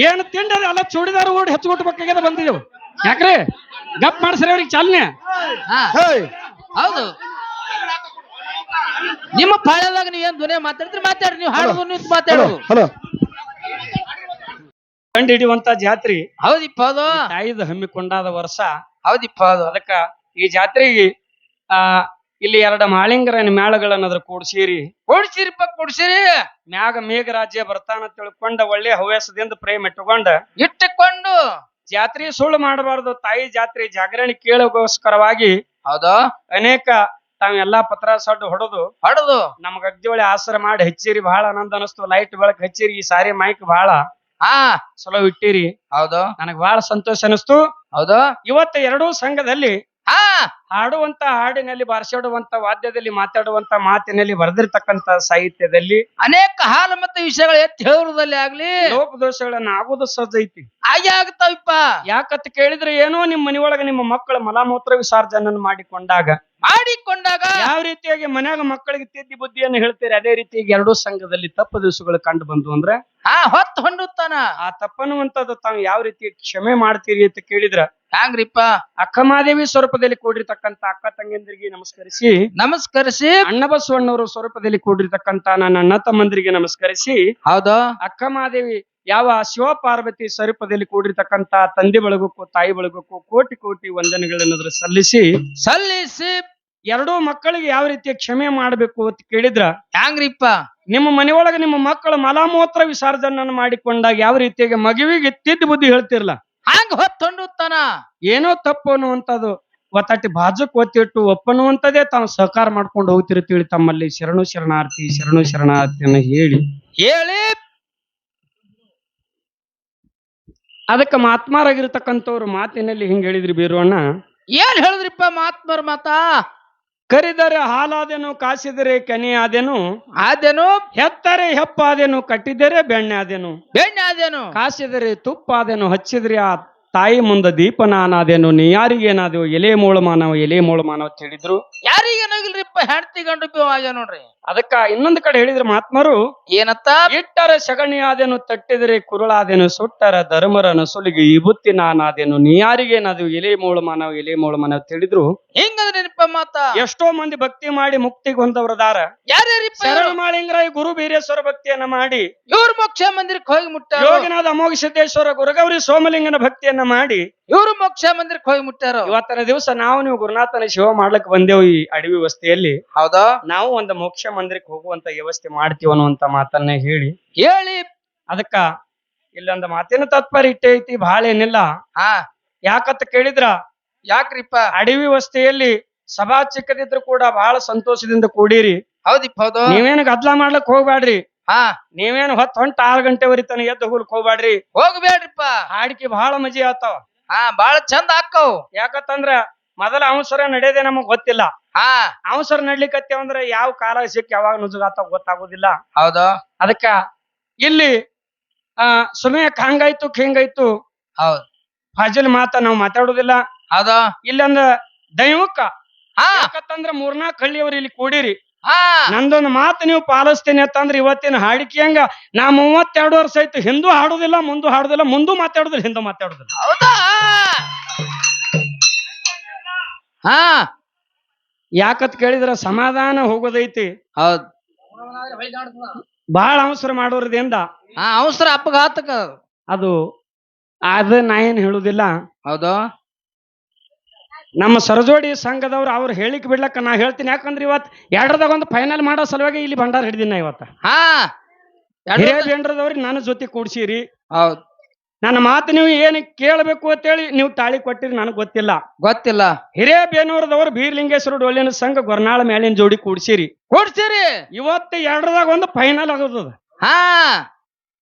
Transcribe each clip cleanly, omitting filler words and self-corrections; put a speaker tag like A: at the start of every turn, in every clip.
A: ಏನು ತಿಂಡದ ಅಲ್ಲ ಚೂಡಿದಾರ ಓಡಿ ಹೆಚ್ಚುಗೊಟ್ಟಬೇಕಾಗ್ಯದ ಬಂದಿದ್ದೆವು ಯಾಕ್ರಿ ಗಪ್ ಮಾಡ್ಸ್ರಿ ಅವ್ರಿಗೆ ಚಾಲನೆ.
B: ಹೌದು, ನಿಮ್ಮ ಪಾಳ್ಯದಾಗ ನೀವೇನ್ ಧ್ವನಿ ಮಾತಾಡ್ತೀರಿ ಮಾತಾಡ್ರಿ, ನೀವು ಹಾಡುದು ನೀವು ಮಾತಾಡೋದು.
A: ಹಲೋ ಕಂಡು ಹಿಡಿಯುವಂತ ಜಾತ್ರಿ
B: ಹೌದಿಪ್ಪ ಅದು,
A: ತಾಯಿದ ಹಮ್ಮಿಕೊಂಡಾದ ವರ್ಷ.
B: ಹೌದಿಪ್ಪ ಅದು.
A: ಅದಕ್ಕ ಈ ಜಾತ್ರೆಗೆ ಇಲ್ಲಿ ಎರಡು ಮಾಳಿಂಗರ ಮೇಳಗಳನ್ನ ಕೂಡ್ಸಿರಿ
B: ಕೊಡ್ಸಿರಿಪ್ಪ ಕೊಡ್ಸಿರಿ.
A: ಮ್ಯಾಗ ಮೇಘರಾಜ್ಯ ಬರ್ತಾನ ತಿಳ್ಕೊಂಡ ಒಳ್ಳೆ ಹವ್ಯಾಸದಿಂದ ಪ್ರೇಮ
B: ಇಟ್ಟುಕೊಂಡು
A: ಜಾತ್ರೆ ಸುಳ್ಳು ಮಾಡಬಾರದು. ತಾಯಿ ಜಾತ್ರೆ ಜಾಗರಣೆ ಕೇಳಗೋಸ್ಕರವಾಗಿ
B: ಹೌದಾ
A: ಅನೇಕ ತಾವೆಲ್ಲಾ ಪತ್ರ ಸಡ್ಡು ಹೊಡೆದು ನಮಗ ಅಗ್ದಿವಳಿ ಆಸರ ಮಾಡಿ ಹಚ್ಚಿರಿ. ಬಹಳ ಆನಂದ ಅನಸ್ತು. ಲೈಟ್ ಬೆಳಕ್ ಹಚ್ಚಿರಿ. ಈ ಸಾರಿ ಮೈಕ್ ಬಹಳ ಚಲೋ ಇಟ್ಟಿರಿ.
B: ಹೌದು,
A: ನನಗ್ ಬಹಳ ಸಂತೋಷ ಅನಿಸ್ತು.
B: ಹೌದು,
A: ಇವತ್ತು ಎರಡೂ ಸಂಘದಲ್ಲಿ ಹಾಡುವಂತ ಹಾಡಿನಲ್ಲಿ ಬಾರಿಸಾಡುವಂತ ವಾದ್ಯದಲ್ಲಿ ಮಾತಾಡುವಂತ ಮಾತಿನಲ್ಲಿ ಬರೆದಿರ್ತಕ್ಕಂತ ಸಾಹಿತ್ಯದಲ್ಲಿ
B: ಅನೇಕ ಹಾಲು ಮತ್ತೆ ವಿಷಯಗಳು ಎತ್ತಿ ಹೇಳುವುದಲ್ಲಿ ಆಗ್ಲಿ
A: ಲೋಪದೋಷಗಳನ್ನ ಆಗುವುದು ಸಹಜ ಐತಿ.
B: ಹಾಗೆ ಆಗ್ತಾವಿಪ್ಪ.
A: ಯಾಕತ್ ಕೇಳಿದ್ರೆ ಏನೋ ನಿಮ್ಮ ಮನೆಯೊಳಗ ನಿಮ್ಮ ಮಕ್ಕಳ ಮಲಮೂತ್ರ ವಿಸರ್ಜನೆ ಮಾಡಿಕೊಂಡಾಗ ಯಾವ ರೀತಿಯಾಗಿ ಮನ್ಯಾಗ ಮಕ್ಕಳಿಗೆ ತಿದ್ದಿ ಬುದ್ಧಿಯನ್ನು ಹೇಳ್ತೀರಿ, ಅದೇ ರೀತಿಯಾಗಿ ಎರಡೂ ಸಂಘದಲ್ಲಿ ತಪ್ಪು ದಿವಸಗಳು ಕಂಡು ಬಂದು ಅಂದ್ರೆ
B: ಹೊತ್ತು ಹೊಂಡುತ್ತಾನ.
A: ಆ ತಪ್ಪನ್ನುವಂತದ್ದು ತಾವು ಯಾವ ರೀತಿ ಕ್ಷಮೆ ಮಾಡ್ತೀರಿ ಅಂತ ಕೇಳಿದ್ರ
B: ಹ್ಯಾಂಗ್ರಿಪ್ಪ?
A: ಅಕ್ಕಮಾದೇವಿ ಸ್ವರೂಪದಲ್ಲಿ ಕೂಡಿರ್ತಕ್ಕಂತ ಅಕ್ಕ ತಂಗಿಯಂದ್ರಿಗೆ ನಮಸ್ಕರಿಸಿ ಅಣ್ಣ ಬಸವಣ್ಣವರು ಸ್ವರೂಪದಲ್ಲಿ ಕೂಡಿರ್ತಕ್ಕಂತ ನನ್ನ ಅಣ್ಣ ತಮ್ಮಂದ್ರಿಗೆ ನಮಸ್ಕರಿಸಿ,
B: ಹೌದಾ
A: ಅಕ್ಕಮಾದೇವಿ ಯಾವ ಶಿವ ಪಾರ್ವತಿ ಸ್ವರೂಪದಲ್ಲಿ ಕೂಡಿರ್ತಕ್ಕಂತ ತಂದೆ ಬಳಗಕ್ಕೂ ತಾಯಿ ಬಳಗಕ್ಕೂ ಕೋಟಿ ಕೋಟಿ ವಂದನೆಗಳನ್ನ ಸಲ್ಲಿಸಿ ಎರಡೂ ಮಕ್ಕಳಿಗೆ ಯಾವ ರೀತಿಯ ಕ್ಷಮೆ ಮಾಡ್ಬೇಕು ಅಂತ ಕೇಳಿದ್ರ
B: ಹ್ಯಾಂಗ್ರಿಪ್ಪ?
A: ನಿಮ್ಮ ಮನೆಯೊಳಗೆ ನಿಮ್ಮ ಮಕ್ಕಳ ಮಲಮೂತ್ರ ವಿಸರ್ಜನೆ ಮಾಡಿಕೊಂಡಾಗ ಯಾವ ರೀತಿಯಾಗಿ ಮಗುವಿಗೆ ತಿದ್ದಿ ಬುದ್ಧಿ ಹೇಳ್ತಿರ್ಲ
B: ಹಂಗ ಹೊತ್ತೊಂಡುತ್ತಾನ.
A: ಏನೋ ತಪ್ಪು ಅನ್ನುವಂಥದ್ದು ಒತ್ತಟ್ಟಿ ಬಾಜುಕ್ ಒತ್ತಿಟ್ಟು ಒಪ್ಪನ್ನುವಂಥದ್ದೇ ತಾವು ಸಹಕಾರ ಮಾಡ್ಕೊಂಡು ಹೋಗ್ತಿರ್ತೀವಿ. ತಮ್ಮಲ್ಲಿ ಶರಣು ಶರಣಾರ್ಥಿಯನ್ನ ಹೇಳಿ ಅದಕ್ಕೆ ಮಹಾತ್ಮರಾಗಿರ್ತಕ್ಕಂಥವ್ರು ಮಾತಿನಲ್ಲಿ ಹಿಂಗ ಹೇಳಿದ್ರಿ ಬೀರುವಣ್ಣ.
B: ಏನ್ ಹೇಳಿದ್ರಿಪ್ಪ ಮಹಾತ್ಮರ ಮಾತ?
A: ಕರಿದರೆ ಹಾಲಾದೆನು, ಕಾಸಿದರೆ ಕೆನೆ ಆದೆನು, ಹೆತ್ತರೆ ಹೆಪ್ಪಾದೆನು, ಕಟ್ಟಿದರೆ ಬೆಣ್ಣೆ ಆದೆನು, ಕಾಸಿದರೆ ತುಪ್ಪಾದೆನು, ಹಚ್ಚಿದ್ರೆ ಆ ತಾಯಿ ಮುಂದ ದೀಪ ನಾನಾದೇನು, ನೀ ಯಾರಿಗೇನಾದೆವು ಎಲೆ ಮೂಳ ಮಾನವ ಅಂತ ಹೇಳಿದ್ರು.
B: ಯಾರಿಗೇನಾಗಿಲ್ರಿಪ್ಪ? ಹೆಂಡತಿ ಗಂಡು ಆಗ್ಯ ನೋಡ್ರಿ.
A: ಅದಕ್ಕ ಇನ್ನೊಂದು ಕಡೆ ಹೇಳಿದ್ರು ಮಹಾತ್ಮರು
B: ಏನತ್ತ?
A: ಇಟ್ಟರ ಸಗಣಿ ಆದೆನು, ತಟ್ಟಿದರೆ ಕುರುಳಾದೆನು, ಸುಟ್ಟರ ಧರ್ಮರ ನಸುಲಿಗೆ ಈ ಬುತ್ತಿ ನಾನಾದೇನು, ನೀ ಯಾರಿಗೇನಾದೆವು ಎಲೆ ಮೂಳ ಮಾನವ ಅಂತ ಹೇಳಿದ್ರು.
B: ಹಿಂಗಂದ್ರೇನಪ್ಪ ಮಾತ?
A: ಎಷ್ಟೋ ಮಂದಿ ಭಕ್ತಿ ಮಾಡಿ ಮುಕ್ತಿಗೆ ಹೊಂದವ್ರದಾರ. ಶರಣ ಮಾಳಿಂಗರಾಯ ಗುರು ಬೀರೇಶ್ವರ ಭಕ್ತಿಯನ್ನ ಮಾಡಿ
B: ಇವ್ರು ಮೋಕ್ಷ ಮಂದಿರಕ್ಕೆ ಹೋಗಿ ಮುಟ್ಟಾರ.
A: ಯೋಗಿನಾಥ ಅಮೋಘ ಸಿದ್ದೇಶ್ವರ ಗುರುಗೌರಿ ಸೋಮಲಿಂಗನ ಭಕ್ತಿಯನ್ನ ಮಾಡಿ
B: ಇವ್ರು ಮೋಕ್ಷ ಮಂದಿರಕ್ಕೆ ಹೋಗಿ ಮುಟ್ಟಾರ.
A: ಇವತ್ತಿನ ದಿವಸ ನೀವು ಗುರುನಾಥನ ಶಿವ ಮಾಡ್ಲಿಕ್ಕೆ ಬಂದೇವು ಈ ಅಡವಿ ವಸ್ತಿಯಲ್ಲಿ.
B: ಹೌದಾ?
A: ನಾವು ಒಂದು ಮೋಕ್ಷ ಮಂದಿರಕ್ಕೆ ಹೋಗುವಂತ ವ್ಯವಸ್ಥೆ ಮಾಡ್ತೀವಿ ಅನ್ನುವಂತ ಮಾತನ್ನ ಹೇಳಿ ಅದಕ್ಕ ಇಲ್ಲೊಂದು ಮಾತಿನ ತಾತ್ಪರ್ಯ ಇಟ್ಟೆ ಐತಿ, ಬಹಳ ಏನಿಲ್ಲ. ಯಾಕಂತ ಕೇಳಿದ್ರ
B: ಯಾಕ್ರಿಪ್ಪ?
A: ಅಡವಿ ವಸ್ತಿಯಲ್ಲಿ ಸಭಾ ಚಿಕ್ಕದಿದ್ರು ಕೂಡ ಬಹಳ ಸಂತೋಷದಿಂದ ಕೂಡಿರಿ.
B: ಹೌದಿಪ್ಪ ಹೌದು.
A: ನೀವೇನು ಗದ್ಲಾ ಮಾಡ್ಲಕ್ ಹೋಗ್ಬ್ಯಾಡ್ರಿ. ನೀವೇನು ಹೊಂಟ 6 ಗಂಟೆವರೆಗೆ ತನ ಎದ್ದು ಹೋಗ್ಲಿಕ್ ಹೋಗ್ಬ್ಯಾಡ್ರಿ.
B: ಹೋಗ್ಬೇಡ್ರಿಪ್ಪ.
A: ಹಾಡಿಕೆ ಬಹಳ ಮಜಿ ಆತಾವ.
B: ಬಹಳ ಚಂದ ಆಕ್ಕವ್.
A: ಯಾಕಂತಂದ್ರ ಮೊದಲ ಅವಸರ ನಡೆಯೋದೇ ನಮಗ್ ಗೊತ್ತಿಲ್ಲ. ಅವಸರ ನಡ್ಲಿಕ್ಕತ್ತೇವಂದ್ರ ಯಾವ ಕಾಲ ಸಿಕ್ಕ ಯಾವಾಗ ನುಜುಗಾತಾವ ಗೊತ್ತಾಗುದಿಲ್ಲ.
B: ಹೌದಾ?
A: ಅದಕ್ಕ ಇಲ್ಲಿ ಸುಮೇಕ್ ಹಂಗಾಯ್ತು ಹಿಂಗಾಯ್ತು
B: ಹೌದು
A: ಫಾಜಿಲ್ ಮಾತ ನಾವ್ ಮಾತಾಡುದಿಲ್ಲ.
B: ಹೌದಾ?
A: ಇಲ್ಲಂದ್ರ ದೈವಕ್ಕ ಯಾಕಂತಂದ್ರ 4-4 ಹಳ್ಳಿಯವ್ರು ಇಲ್ಲಿ ಕೂಡಿರಿ. ನಂದೊಂದು ಮಾತು ನೀವು ಪಾಲಿಸ್ತೀನಿ ಅಂತಂದ್ರ ಇವತ್ತಿನ ಹಾಡಿಕೆ ಹಂಗ ನಾ 32 ವರ್ಷ ಆಯ್ತು ಹಿಂದೂ ಹಾಡುದಿಲ್ಲ, ಮುಂದೂ ಹಾಡುದಿಲ್ಲ, ಮುಂದೂ ಮಾತಾಡುದಿಲ್ಲ, ಹಿಂದೂ ಮಾತಾಡುದಿಲ್ಲ.
B: ಹೌದಾ?
A: ಯಾಕತ್ ಕೇಳಿದ್ರ ಸಮಾಧಾನ ಹೋಗೋದೈತಿ.
B: ಹೌದ್.
A: ಬಹಳ ಅವಸರ ಮಾಡೋದ್ರಿಂದ
B: ಅವಸರ ಅಪಘಾತಕ
A: ಅದು ನಾ ಏನ್ ಹೇಳುದಿಲ್ಲ.
B: ಹೌದಾ?
A: ನಮ್ಮ ಸರಜೋಡಿ ಸಂಘದವ್ರು ಅವ್ರು ಹೇಳಿಕ್ ಬಿಡ್ಲಕ್ಕ ನಾ ಹೇಳ್ತೀನಿ. ಯಾಕಂದ್ರೆ ಇವತ್ 2ರದಾಗ ಒಂದು ಫೈನಲ್ ಮಾಡೋ ಸಲುವಾಗಿ ಇಲ್ಲಿ ಭಂಡಾರ ಹಿಡಿದಿನ ಇವತ್ತ. ಹಿರಿಯರದವ್ರಿಗೆ ನನ್ನ ಜೊತೆ ಕೂಡ್ಸಿರಿ.
B: ಹೌದ್.
A: ನನ್ನ ಮಾತು ನೀವು ಏನ್ ಕೇಳಬೇಕು ಅಂತೇಳಿ ನೀವು ತಾಳಿ ಕೊಟ್ಟಿರಿ ನನಗ್
B: ಗೊತ್ತಿಲ್ಲ.
A: ಹಿರೇಬೇನೂರದವ್ರು ಬೀರ್ಲಿಂಗೇಶ್ವರ ಡೊಳ್ಳಿನ ಸಂಘ ಗೊರ್ನಾಳ ಮೇಲಿನ ಜೋಡಿ ಕೂಡ್ಸಿರಿ. ಇವತ್ತು 2ರದಾಗ ಒಂದು ಫೈನಲ್ ಆಗುತ್ತದ.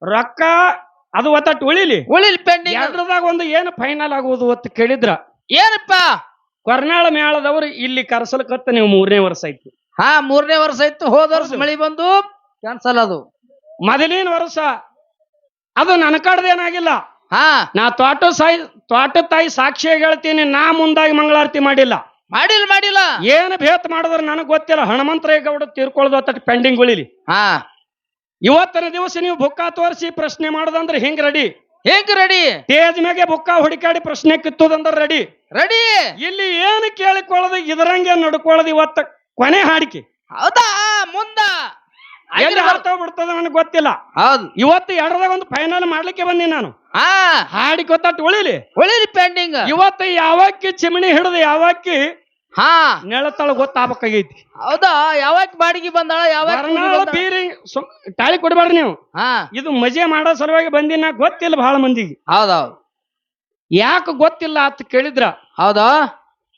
A: ರೊಕ್ಕ ಅದು ಒತ್ತಟ್ಟು ಉಳಿಲಿ
B: ಪೆಂಡಿಂಗ್.
A: 2ರದಾಗ ಒಂದು ಏನು ಫೈನಲ್ ಆಗುವುದು ಅಂತ ಕೇಳಿದ್ರ
B: ಏನಪ್ಪ?
A: ಕೊರ್ನಾಳ ಮೇಳದವ್ರು ಇಲ್ಲಿ ಕರ್ಸಲ್ಕತ್ತ ನೀವು 3ನೇ ವರ್ಷ ಆಯ್ತು.
B: 3ನೇ ವರ್ಷ ಆಯ್ತು. ಹೋದ ವರ್ಷ ಮಳಿ ಬಂದು ಕ್ಯಾನ್ಸಲ್. ಅದು
A: ಮೊದಲಿನ ವರ್ಷ ಅದು ನನ್ನ ಕಡ್ದೇನಾಗಿಲ್ಲ. ನಾ ತೋಟ ತಾಯಿ ಸಾಕ್ಷಿಯಾಗಿ ಹೇಳ್ತೀನಿ, ನಾ ಮುಂದಾಗಿ ಮಂಗಳಾರತಿ ಮಾಡಿಲ್ಲ. ಏನು ಭೇತ್ ಮಾಡಿದ್ರ ನನಗ್ ಗೊತ್ತಿಲ್ಲ. ಹನುಮಂತರೇಗೌಡ ತೀರ್ಕೊಳ್ಳೋದು ಅತ್ತ ಪೆಂಡಿಂಗ್ ಉಳಿಲಿ. ಇವತ್ತಿನ ದಿವಸ ನೀವು ಬುಕ್ಕ ತೋರಿಸಿ ಪ್ರಶ್ನೆ ಮಾಡೋದಂದ್ರೆ ಹಿಂಗ್ ರೆಡಿ.
B: ಹೇಗ್ ರೆಡಿ
A: ಟೇಜ್ ಮ್ಯಾಗೆ ಬುಕ್ಕ ಹುಡುಕಾಡಿ ಪ್ರಶ್ನೆ ಕಿತ್ತುದಂದ್ರ ರೆಡಿ.
B: ರೆಡಿ
A: ಇಲ್ಲಿ ಏನು ಕೇಳಿಕೊಳ್ಳೋದು ಇದರಂಗೆ ನಡ್ಕೊಳ್ಳೋದು ಇವತ್ತ ಕೊನೆ ಹಾಡಿಕೆ.
B: ಹೌದಾ ಮುಂದ
A: ಎಲ್ಲಿ ಹಾಡ್ತಾವ್ ಬಿಡ್ತದ ನನಗೆ ಗೊತ್ತಿಲ್ಲ.
B: ಹೌದು
A: ಇವತ್ತು ಎರಡದಾಗ ಒಂದು ಫೈನಲ್ ಮಾಡ್ಲಿಕ್ಕೆ ಬಂದೀನಿ ನಾನು.
B: ಹಾ
A: ಹಾಡಿಕೆ ಗೊತ್ತಾಟ್ ಉಳಿಲಿ
B: ಒಳ್ಳೆ ಪೆಂಡಿಂಗ್
A: ಇವತ್ತು ಯಾವಕ್ಕಿ ಚಿಮಣಿ ಹಿಡಿದು ಯಾವಕ್ಕಿ
B: ಹಾ
A: ನೆಳತಳ ಗೊತ್ತಾಗಬೇಕಾಗೈತಿ.
B: ಹೌದಾ ಯಾವಾಗ ಬಾಡಿಗೆ ಬಂದಾಳ ಯಾವಾಗ
A: ಬೀರಿ ತಾಳಿ ಕೊಡ್ಬೇಡ್ರಿ ನೀವು.
B: ಹಾ
A: ಇದು ಮಜೆ ಮಾಡೋ ಸಲುವಾಗಿ ಬಂದಿನ ಗೊತ್ತಿಲ್ಲ ಬಹಳ ಮಂದಿಗೆ.
B: ಹೌದೌದು
A: ಯಾಕೆ ಗೊತ್ತಿಲ್ಲ ಅಂತ ಕೇಳಿದ್ರ
B: ಹೌದಾ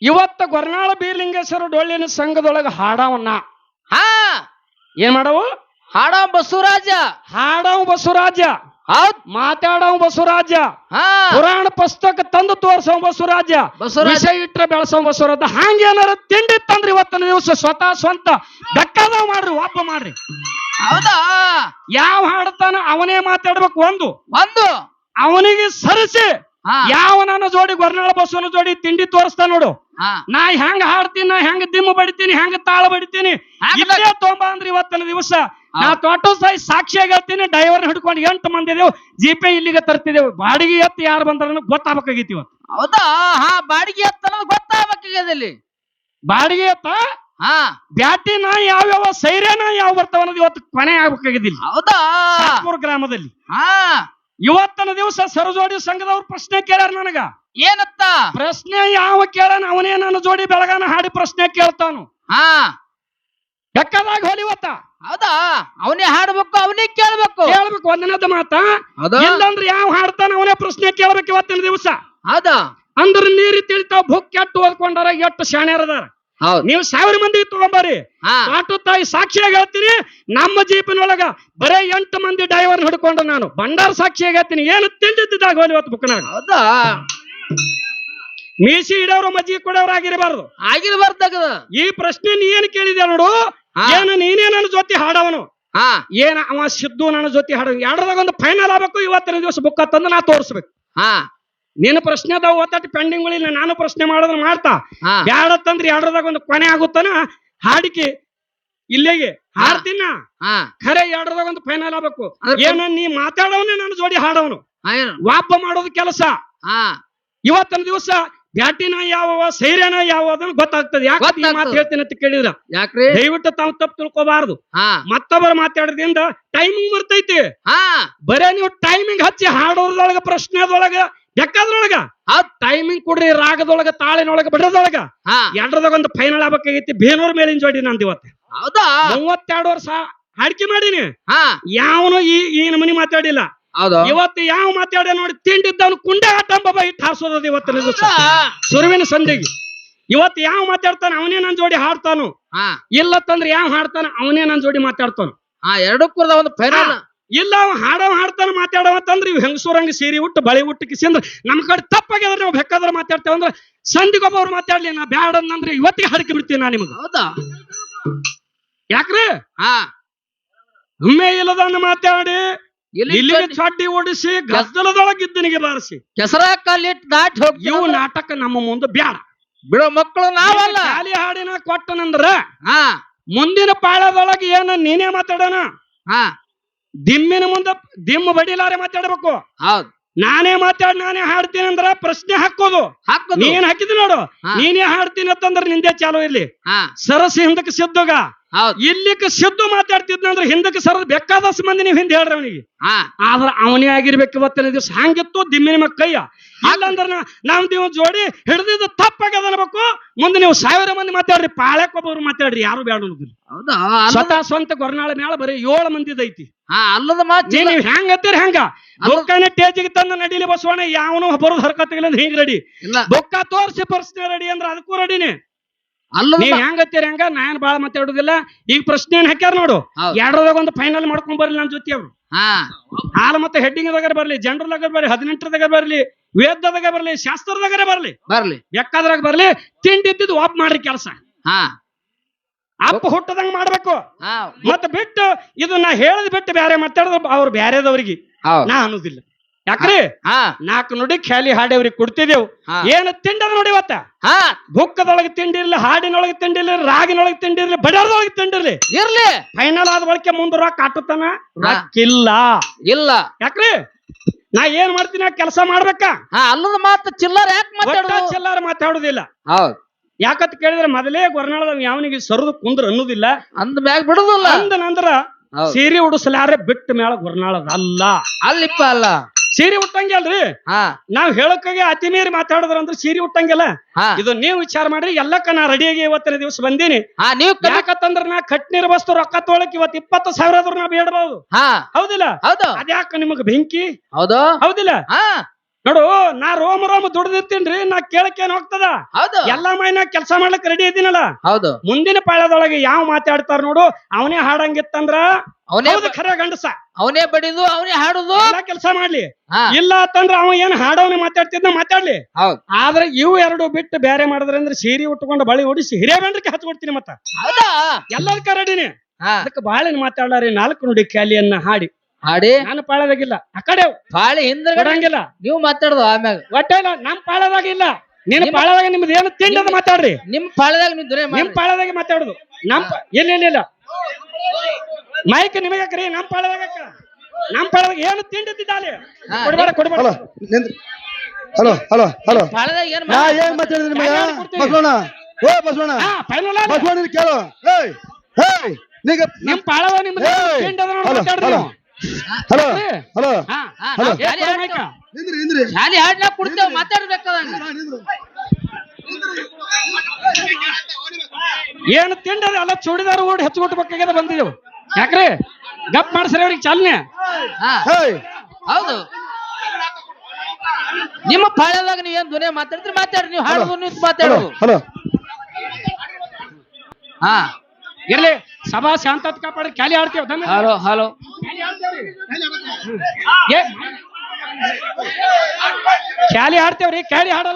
A: ಇವತ್ತ ಗೊರ್ನಾಳ ಬೀರ್ಲಿಂಗೇಶ್ವರ ಡೊಳ್ಳಿನ ಸಂಘದೊಳಗ ಹಾಡವನ್ನ
B: ಹಾ
A: ಏನ್ ಮಾಡವು
B: ಹಾಡ ಬಸವರಾಜ
A: ಹಾಡವ್ ಬಸವರಾಜ
B: ಹೌದ್
A: ಮಾತಾಡವ್ ಬಸವರಾಜ
B: ಹಾ
A: ಪುರಾಣ ಪುಸ್ತಕ ತಂದು ತೋರ್ಸವ್ ಬಸವರಾಜ ವಿಷಯ ಇಟ್ರ ಬೆಳಸವ್ ಬಸವರಾಜ. ಹಂಗೇನಾರ ತಿಂಡಿ ತಂದ್ರಿ ಇವತ್ತಿನ ದಿವಸ ಸ್ವತಃ ಸ್ವಂತ ಬೆಕ್ಕದವ್ ಮಾಡ್ರಿ ಒಬ್ಬ ಮಾಡ್ರಿ.
B: ಹೌದಾ
A: ಯಾವ ಹಾಡ್ತಾನ ಅವನೇ ಮಾತಾಡ್ಬೇಕು. ಒಂದು ಅವನಿಗೆ ಸರಿಸಿ
B: ಹಾ
A: ಯಾವ ನನ್ನ ಜೋಡಿ ಗೊರ್ನಾಳ ಬಸವನ ಜೋಡಿ ತಿಂಡಿ ತೋರಿಸ್ತಾ ನೋಡು.
B: ಹಾ
A: ನಾ ಹೆಂಗ ಹಾಡ್ತೀನಿ, ನಾ ಹೆಂಗ ದಿಮ್ಮ ಬಡಿತೀನಿ, ಹೆಂಗ ತಾಳ ಬಡಿತೀನಿ ಇಲ್ಲೇ ತೊಂಬ ಅಂದ್ರಿ ಇವತ್ತಿನ ದಿವಸ. ನಾ ತೋಟ ಸಾಯಿ ಸಾಕ್ಷಿಯಾಗಿ ಹೇಳ್ತೀನಿ. ಡ್ರೈವರ್ ಹಿಡ್ಕೊಂಡು 8 ಮಂದಿ ಇದೇವು. ಜೀಪೆ ಇಲ್ಲಿಗೆ ತರ್ತಿದ್ದೇವು. ಬಾಡಿಗೆ ಎತ್ತು ಯಾರು ಬಂದ್ರ ಗೊತ್ತಾಗಬೇಕಾಗಿತ್ತು ಇವತ್ತು.
B: ಹೌದಾ ಹಾ ಬಾಡಿಗೆ ಎತ್ತ ಗೊತ್ತಾಗಬೇಕಿಲ್ಲಿ
A: ಬಾಡಿಗೆ ಎತ್ತ
B: ಹಾ
A: ಬ್ಯಾಟಿ ನಾ ಯಾವ್ಯಾವ ಸೈರೆ ನಾ ಯಾವ ಬರ್ತಾವ ಅನ್ನೋದು ಇವತ್ತು ಕೊನೆ ಆಗ್ಬೇಕಾಗಿದ್ದಿಲ್ಲ.
B: ಹೌದಾ
A: ಶಾಪುರ ಗ್ರಾಮದಲ್ಲಿ
B: ಹಾ
A: ಇವತ್ತಿನ ದಿವಸ ಸರಜೋಡಿ ಸಂಘದವ್ರು ಪ್ರಶ್ನೆ ಕೇಳ್ಯಾರ ನನಗ.
B: ಏನತ್ತ
A: ಪ್ರಶ್ನೆ ಯಾವ ಕೇಳಾನ ಅವನೇ ನನ್ನ ಜೋಡಿ ಬೆಳಗಾನ ಹಾಡಿ ಪ್ರಶ್ನೆ ಕೇಳ್ತಾನು.
B: ಹಾ
A: ಬೆಕ್ಕದಾಗ ಹೋಲಿ ಇವತ್ತ.
B: ಹೌದಾ ಅವನೇ ಹಾಡ್ಬೇಕು ಅವನೇ ಕೇಳ್ಬೇಕು
A: ಒಂದಿನದ ಮಾತ. ಇಲ್ಲಂದ್ರೆ ಯಾವ ಹಾಡ್ತಾನ ಅವನೇ ಪ್ರಶ್ನೆ ಕೇಳ್ಬೇಕು ಇವತ್ತಿನ ದಿವಸ.
B: ಹೌದಾ
A: ಅಂದ್ರ ನೀರಿ ತಿಳಿತಾವ್ ಬುಕ್ ಎಟ್ಟು ಓದ್ಕೊಂಡಾರ ಎಷ್ಟು ಶಾಣ್ಯಾರದಾರ. ನೀವು 1000 ಮಂದಿ ತಗೊಂಬರಿ. ಆಟೋ ತಾಯಿ ಸಾಕ್ಷಿಯಾಗಿ ಹೇಳ್ತೀನಿ. ನಮ್ಮ ಜೀಪಿನೊಳಗ ಬರೇ 8 ಮಂದಿ ಡ್ರೈವರ್ ಹಿಡ್ಕೊಂಡು ನಾನು ಬಂಡಾರ ಸಾಕ್ಷಿಯಾಗಿ ಹೇಳ್ತೀನಿ. ಏನು ತಿಂದಿದ್ದಾಗ ಹೋಲಿ ಇವತ್ತು ಬುಕ್ನಾಗ.
B: ಹೌದಾ
A: ಮೀಸಿ ಇಡೋರು ಮಜ್ಜಿಗೆ ಕೊಡೋರು ಆಗಿರಬಾರ್ದು. ಈ ಪ್ರಶ್ನೆ ನೀ ಏನ್ ಕೇಳಿದೆ ನೋಡು. ಏನು ನೀನೇ ನನ್ನ ಜೊತೆ ಹಾಡವನು. ಏನ ಅವ ಸಿದ್ದು ನನ್ನ ಜೊತೆ ಹಾಡ. ಎರಡರಾಗ ಒಂದು ಫೈನಲ್ ಆಗ್ಬೇಕು. ಇವತ್ತಿನ ದಿವಸ ಬುಕ್ಕ ತಂದು ನಾ ತೋರಿಸ್ಬೇಕು. ನಿನ್ನ ಪ್ರಶ್ನೆ ಅದಾವ ಒತ್ತಟ್ಟು ಪೆಂಡಿಂಗ್ ಉಳಿಲ್ಲ. ನಾನು ಪ್ರಶ್ನೆ ಮಾಡೋದ್ರ ಮಾಡ್ತಾ ಬ್ಯಾಡತ್ತಂದ್ರೆ ಎರಡರದಾಗ ಒಂದು ಕೊನೆ ಆಗುತ್ತಾನ ಹಾಡಿಕೆ. ಇಲ್ಲಿಗೆ ಹಾಡ್ತೀನ ಖರೆ ಎರಡರದಾಗ ಒಂದು ಫೈನಲ್ ಆಗ್ಬೇಕು. ಏನ ನೀ ಮಾತಾಡವನೇ ನನ್ನ ಜೋಡಿ ಹಾಡವನು ವಾಪ ಮಾಡೋದು ಕೆಲಸ. ಇವತ್ತಿನ ದಿವಸ ಬ್ಯಾಟಿನ ಯಾವ ಸೈರ್ಯನ ಯಾವ ಅದನ್ನ ಗೊತ್ತಾಗ್ತದೆ. ಯಾಕೆ ಈ ಮಾತು ಹೇಳ್ತೀನಿ ಅಂತ ಕೇಳಿದ್ರ
B: ಯಾಕ್ರಿ
A: ದಯವಿಟ್ಟು ತಾವು ತಪ್ಪು ತಿಳ್ಕೋಬಾರ್ದು. ಮತ್ತೊಬ್ಬರ ಮಾತಾಡೋದ್ರಿಂದ ಟೈಮಿಂಗ್ ಬರ್ತೈತಿ. ಬರೇ ನೀವು ಟೈಮಿಂಗ್ ಹಚ್ಚಿ ಹಾಡೋದ್ರೊಳಗ ಪ್ರಶ್ನೆದೊಳಗ ಬೆಕ್ಕದ್ರೊಳಗ ಟೈಮಿಂಗ್ ಕೊಡ್ರಿ. ರಾಗದೊಳಗ ತಾಳಿನೊಳಗ ಬಡದೊಳಗ ಎರಡರದಾಗ ಒಂದು ಫೈನಲ್ ಆಗ್ಬೇಕಾಗೈತಿ. ಬೇನೂರ್ ಮೇಲಿನ ಜೋಡಿ ನಂದು ಇವತ್ತು.
B: ಹೌದಾ
A: 32 ವರ್ಷ ಹಾಡಿಕೆ ಮಾಡೀನಿ. ಯಾವನು ಈ ನಮನಿ ಮಾತಾಡಿಲ್ಲ. ಇವತ್ತು ಯಾವ ಮಾತಾಡ ನೋಡಿ ತಿಂಡಿದ್ದವನು ಕುಂಡೆ ಆಟಂಬ ಇಟ್ಟು ಹಾರಿಸೋದು ಇವತ್ತಿನ ದಿವಸ ಸುರುವಿನ ಸಂಧಿಗೆ. ಇವತ್ತು ಯಾವ ಮಾತಾಡ್ತಾನ ಅವನೇ ನನ್ ಜೋಡಿ ಹಾಡ್ತಾನು. ಇಲ್ಲ ತಂದ್ರೆ ಯಾವ ಹಾಡ್ತಾನ ಅವನೇ ನನ್ ಜೋಡಿ ಮಾತಾಡ್ತಾನು.
B: ಎರಡಕ್ಕೂ ಒಂದು ಫೈನಲ್
A: ಇಲ್ಲ ಅವ ಹಾಡ್ತಾನ ಮಾತಾಡವಂತಂದ್ರೆ ಇವ್ ಹೆಂಗಸೂರಂಗ ಸೀರೆ ಉಟ್ಟು ಬಳಿ ಉಟ್ಟು ಕಿಸಿಂದ್ರ ನಮ್ ಕಡೆ ತಪ್ಪಾಗ್ಯದ್ರ ನಾವು ಬೇಕಾದ್ರೆ ಮಾತಾಡ್ತೇವ ಅಂದ್ರೆ ಸಂಧಿಗೊಬ್ಬವ್ರು ಮಾತಾಡ್ಲಿ. ನಾ ಬ್ಯಾಡ ಅಂದ್ರೆ ಇವತ್ತಿಗೆ ಹಡಕಿ ಬಿಡ್ತೀನಿ ನಾ ನಿಮ್ಗೆ.
B: ಹೌದಾ
A: ಯಾಕ್ರಿ ಒಮ್ಮೆ ಇಲ್ಲದನ್ನ ಮಾತಾಡಿ ಇಲ್ಲಿಗೆ ಚಡ್ಡಿ ಓಡಿಸಿ ಗದ್ದಲದೊಳಗಿದ್ದನಿಗೆ ಬಾರಿಸಿ
B: ಕೆಸರ ಕಲ್ಲಿಟ್ಟು ದಾಟಿ ಹೋಗಿ
A: ಇವು ನಾಟಕ ನಮ್ಮ ಮುಂದೆ ಬ್ಯಾಡ.
B: ಬಿಡೋ ಮಕ್ಕಳು ನಾವಲ್ಲ.
A: ಖಾಲಿ ಹಾಡಿನ ಕೊಟ್ಟನಂದ್ರ ಮುಂದಿನ ಪಾಳದೊಳಗೆ ಏನ ನೀನೇ ಮಾತಾಡೋಣ. ದಿಮ್ಮಿನ ಮುಂದೆ ದಿಮ್ಮ ಬಡಿಲಾರೆ ಮಾತಾಡ್ಬೇಕು.
B: ಹೌದು
A: ನಾನೇ ನಾನೇ ಹಾಡ್ತೀನಿ ಅಂದ್ರ ಪ್ರಶ್ನೆ ಹಾಕೋದು. ನೀನ್ ಹಾಕಿದ್ ನೋಡು. ನೀನೇ ಹಾಡ್ತೀನಿ ಅಂತಂದ್ರ ನಿಂದೆ ಚಾಲು ಇರ್ಲಿ. ಸರಸಿ ಹಿಂದಕ್ಕೆ ಸಿದ್ದುಗ ಇಲ್ಲಿಕ್ಕೆ ಸಿದ್ದು ಮಾತಾಡ್ತಿದ್ನಂದ್ರ ಹಿಂದಕ್ಕೆ ಸರದ ಬೇಕಾದಷ್ಟು ಮಂದಿ ನೀವು ಹಿಂದೆ ಹೇಳ್ರಿ ಅವನಿಗೆ. ಆದ್ರ ಅವನೇ ಆಗಿರ್ಬೇಕು ಇವತ್ತಿನ ದಿವಸ. ಹಂಗಿತ್ತು ದಿಮ್ಮಿನ ಮಕ್ಕ ಕೈಯ. ಇಲ್ಲಂದ್ರ ನಾವ್ ನೀವು ಜೋಡಿ ಹಿಡ್ದಿದ್ದು ತಪ್ಪಾಗ್ಯದ ಅನ್ಬೇಕು. ಮುಂದೆ ನೀವು 1000 ಮಂದಿ ಮಾತಾಡ್ರಿ. ಪಾಳ್ಯಕ್ಕೊಬ್ಬರು ಮಾತಾಡ್ರಿ. ಯಾರು ಬೇಡ ಅನ್ನೋದಿಲ್ಲ. ಸ್ವತಃ ಸ್ವಂತ ಗೊರ್ನಾಳ ಮೇಳ ಬರೀ 7 ಮಂದಿದೈತಿ.
B: ಅಲ್ಲದ ಮಾತು
A: ನೀವ್ ಹೆಂಗ್ ಹತ್ತೀರಿ ಹೆಂಗ ಬುಕ್ಕನ ಟೇಜಿಗೆ ತಂದು ನಡಿಲಿ ಬಸವಣ್ಣ. ಯಾವನು ಬರೋದು ಹರ್ಕತ್ತಿಲ್ಲ ಹಿಂಗ್ ರೆಡಿ. ಬುಕ್ಕ ತೋರ್ಸಿ ಪ್ರಶ್ನೆ ರೆಡಿ ಅಂದ್ರ ಅದಕ್ಕೂ ರೆಡಿನೇ. ನೀವ್ ಹೆಂಗ್ ಹತ್ತೀರಿ ಹೆಂಗ. ನಾನ್ ಬಾಳ ಮಾತಾಡುದಿಲ್ಲ. ಈಗ ಪ್ರಶ್ನೆ ಏನ್ ಹಾಕ್ಯಾರ ನೋಡು. ಎರಡರದಾಗ ಒಂದು ಫೈನಲ್ ಮಾಡ್ಕೊಂಡ್ ಬರ್ಲಿ ನನ್ನ ಜೊತೆ ಅವ್ರು. ಹಾಲು ಮತ್ತೆ ಹೆಡ್ಡಿಂಗ್ದಾಗ ಬರ್ಲಿ, ಜನರಲ್ದಾಗ ಬರ್ಲಿ, 18ರದಾಗ ಬರ್ಲಿ, ವೇದದಾಗ ಬರ್ಲಿ, ಶಾಸ್ತ್ರದಾಗ ಬರ್ಲಿ ಬೇಕಾದ್ರಾಗ ಬರ್ಲಿ. ತಿಂಡಿದ್ದು ವಾಪ್ ಮಾಡ್ರಿ ಕೆಲಸ. ಅಪ್ಪ ಹುಟ್ಟದಂಗ ಮಾಡ್ಬೇಕು. ಮತ್ತ ಬಿಟ್ಟು ಇದು ನಾ ಹೇಳದ್ ಬಿಟ್ಟು ಬ್ಯಾರೆ ಮಾತಾಡಿದ್ರ ಅವ್ರು ಬ್ಯಾರೆದವ್ರಿಗೆ ನಾ ಅನ್ನೋದಿಲ್ಲ. ಯಾಕ್ರಿ 4 ನುಡಿ ಖಾಲಿ ಹಾಡೇವ್ರಿಗೆ ಕೊಡ್ತಿದ್ದೇವು. ಏನು ತಿಂಡದ ನೋಡಿ ಇವತ್ತ. ಬುಕ್ಕದೊಳಗೆ ತಿಂಡಿರ್ಲಿ, ಹಾಡಿನೊಳಗೆ ತಿಂಡಿರ್ಲಿ, ರಾಗಿನೊಳಗೆ ತಿಂಡಿರ್ಲಿ, ಬಡಾರದೊಳಗೆ ತಿಂಡಿರ್ಲಿ ಇರ್ಲಿ. ಫೈನಲ್ ಆದ ಬಳಕೆ ಮುಂದೆ ರೊಕ್ಕ ಆಟತನ ರೊಕ್ಕಿಲ್ಲ. ಯಾಕ್ರಿ ನಾ ಏನ್ ಮಾಡ್ತೀನಿ ಕೆಲಸ ಮಾಡ್ಬೇಕಾ
B: ಅಲ್ಲದ ಮಾತು ಚಿಲ್ಲರ್ ಯಾಕೆ ಮಾತಾಡೋದು
A: ಚೆಲ್ಲಾರ ಮಾತಾಡುದಿಲ್ಲ
B: ಹೌದ್
A: ಯಾಕಂತ ಕೇಳಿದ್ರೆ ಮೊದಲೇ ಗೊರ್ನಾಳದ ಯಾವನಿಗೆ ಸರುದು ಕುಂದ್ರ ಅನ್ನೋದಿಲ್ಲ
B: ಅಂದ ಮ್ಯಾಗ ಬಿಡುದಿಲ್ಲ
A: ಅಂದನಂದ್ರ
B: ಹೌದ್.
A: ಸೀರೆ ಉಡಿಸಲಾರೆ ಬಿಟ್ಟ ಮೇಳ ಗೊರ್ನಾಳದ ಅಲ್ಲ
B: ಅಲ್ಲಿಪ್ಪ ಅಲ್ಲ
A: ಸೀರೆ ಉಟ್ಟಂಗಿಲ್ರಿ
B: ಹಾ
A: ನಾವ್ ಹೇಳಕ್ಕಾಗಿ ಅತಿ ಮೀರಿ ಮಾತಾಡಿದ್ರ ಅಂದ್ರೆ ಸೀರೆ ಉಟ್ಟಂಗಿಲ್ಲ
B: ಹಾ
A: ಇದು ನೀವು ವಿಚಾರ ಮಾಡ್ರಿ ಎಲ್ಲಕ್ಕ ನಾ ರೆಡಿಯಾಗಿ ಇವತ್ತಿನ ದಿವಸ ಬಂದೀನಿ
B: ಹಾ ನೀವು
A: ಯಾಕಂತಂದ್ರ ನಾ ಕಟ್ನಿರ ವಸ್ತು ರೊಕ್ಕ ತೊಗೊಳಕ್ ಇವತ್ತು 20,000 ಆದ್ರೂ ನಾ ಬೇಡಬಹುದು
B: ಹಾ
A: ಹೌದಿಲ್ಲ
B: ಹೌದು
A: ಅದ್ಯಾಕ ನಿಮಗ್ ಬೆಂಕಿ
B: ಹೌದು
A: ಹೌದಿಲ್ಲ
B: ಹಾ
A: ನೋಡು ನಾ ರೋಮ್ ದುಡ್ದಿರ್ತೀನ್ರಿ ನಾ ಕೇಳಕ್ಕೇನ್ ಹೋಗ್ತದ
B: ಹೌದು
A: ಎಲ್ಲಾ ಮೈನ ಕೆಲಸ ಮಾಡ್ಲಕ್ ರೆಡಿ ಇದ್ದೀನಲ್ಲ
B: ಹೌದು
A: ಮುಂದಿನ ಪಾಳ್ಯದೊಳಗೆ ಯಾವ ಮಾತಾಡ್ತಾರ ನೋಡು ಅವನೇ ಹಾಡಂಗಿತ್ತಂದ್ರ
B: ಅವನೇ
A: ಹೌದು ಖರೆ ಗಂಡಸ
B: ಅವನೇ ಬಡಿದು ಅವನೇ ಹಾಡುದು
A: ಎಲ್ಲಾ ಕೆಲಸ ಮಾಡ್ಲಿ
B: ಹಾ
A: ಇಲ್ಲ ಅಂತಂದ್ರ ಅವ ಏನ್ ಹಾಡವನೇ ಮಾತಾಡ್ತಿದ್ನ ಮಾತಾಡ್ಲಿ
B: ಹೌದ್
A: ಆದ್ರೆ ಇವು ಎರಡು ಬಿಟ್ಟು ಬೇರೆ ಮಾಡಿದ್ರೆ ಅಂದ್ರೆ ಸೀರೆ ಉಟ್ಕೊಂಡು ಬಳಿ ಹೊಡಿಸಿ ಹಿರೇಬೇಂಡ್ರಿಗೆ ಹಚ್ಕೊಡ್ತೀನಿ ಮತ್ತ
B: ಹೌದಾ
A: ಎಲ್ಲದಕ್ಕ ರೆಡಿನಿ
B: ಹಾ
A: ಅದಕ್ಕೆ ಬಾಳೆನ್ ಮಾತಾಡ್ಲಾರಿ 4 ನುಡಿ ಕ್ಯಾಲಿಯನ್ನ ಹಾಡಿ
B: ಹಾಡಿ
A: ನಾನು ಪಾಳ್ಯದಾಗಿಲ್ಲ ಆ ಕಡೆ
B: ಬಾಳಿ ಹಿಂದ್ಗಡೆ
A: ಕೊಡಂಗಿಲ್ಲ
B: ನೀವು ಮಾತಾಡುದು ಆಮ್ಯಾಗ
A: ಒಟ್ಟೆ ನಮ್ ಪಾಳ್ಯದಾಗ ಇಲ್ಲ ನಿನ್ ಪಾಳ್ಯದಾಗ ನಿಮ್ದು ಏನು ತಿಂಡದ ಮಾತಾಡ್ರಿ
B: ನಿಮ್ ಪಾಳದಾಗ ನೀವು ಧ್ವನಿ
A: ನಿಮ್ ಪಾಳ್ಯದಾಗೆ ಮಾತಾಡುದು ಇಲ್ಲ ಮೈಕ್ ನಿಮಗೆ ಕರಿ ನಮ್ ಪಾಳ್ಯದಾಗ ನಮ್ ಪಾಳ್ಯದಾಗ ಏನು ತಿಂಡಿದ್ದಾಲೆ ಕೊಡ್ಬೇಡ
C: ಹಲೋ ಹಲೋ ಹಲೋ ಹಲೋ
B: ಪಾಳದಾಗ ಏನ್
C: ನಾ ಏನ್ ಮಾತಾಡಿದ್ರಿ ನಿಮಗೆ ಬಸವಣ್ಣ ಓ ಬಸವಣ್ಣ
A: ಫೈನಲ್
C: ಬಸವಣ್ಣ ಕೇಳು ಏಯ್ ಏಯ್ ನೀಗ
A: ನಿಮ್ ಪಾಳ್ಯದಾಗ ನಿಮ್ದು
C: ಏಯ್!
A: ತಿಂಡದ
C: ಹಲೋ,
A: ಮಾತಾಡ್ರಿ
C: ಹಲೋ. Hello hello hello. ನಿಂದ್ರಿ ನಿಂದ್ರಿ
B: ಶಾಲಿ ಹಾಡ್ಲಾ ಕೊಡ್ತೇವ್ ಮಾತಾಡ್ಬೇಕಾದಂಗ
A: ಏನು ತಿಂಡದ ಅಲ್ಲ ಚೂಡಿದಾರ ಓಡಿ ಹೆಚ್ಚುಕೊಟ್ಬೇಕಾಗ್ಯದ ಬಂದಿದ್ದೇವು ಯಾಕ್ರಿ ಗಪ್ ಮಾಡ್ಸ್ರಿ ಅವ್ರಿಗೆ ಚಾಲನೆ
B: ಹಾ
C: ಏಯ್
B: ಹೌದು ನಿಮ್ಮ ಪಾಳ್ಯದಾಗ ನೀವ್ ಏನ್ ಧ್ವನಿ ಮಾತಾಡ್ತೀರಿ ಮಾತಾಡ್ರಿ ನೀವು ಹಾಡುದು ನೀವು
C: ಹಲೋ
B: ಮಾತಾಡೋದು
C: ಹಲೋ
B: ಹಾ
A: ಇರ್ಲಿ ಸಭಾ ಶಾಂತತ್ ಕಾಪಾಡಿ ಖಾಲಿ ಆಡ್ತೇವ್
B: ಹಲೋ ಹಲೋ
A: ಖಾಲಿ ಆಡ್ತೇವ್ರಿ ಖಾಲಿ ಹಾಡಲ್ಲ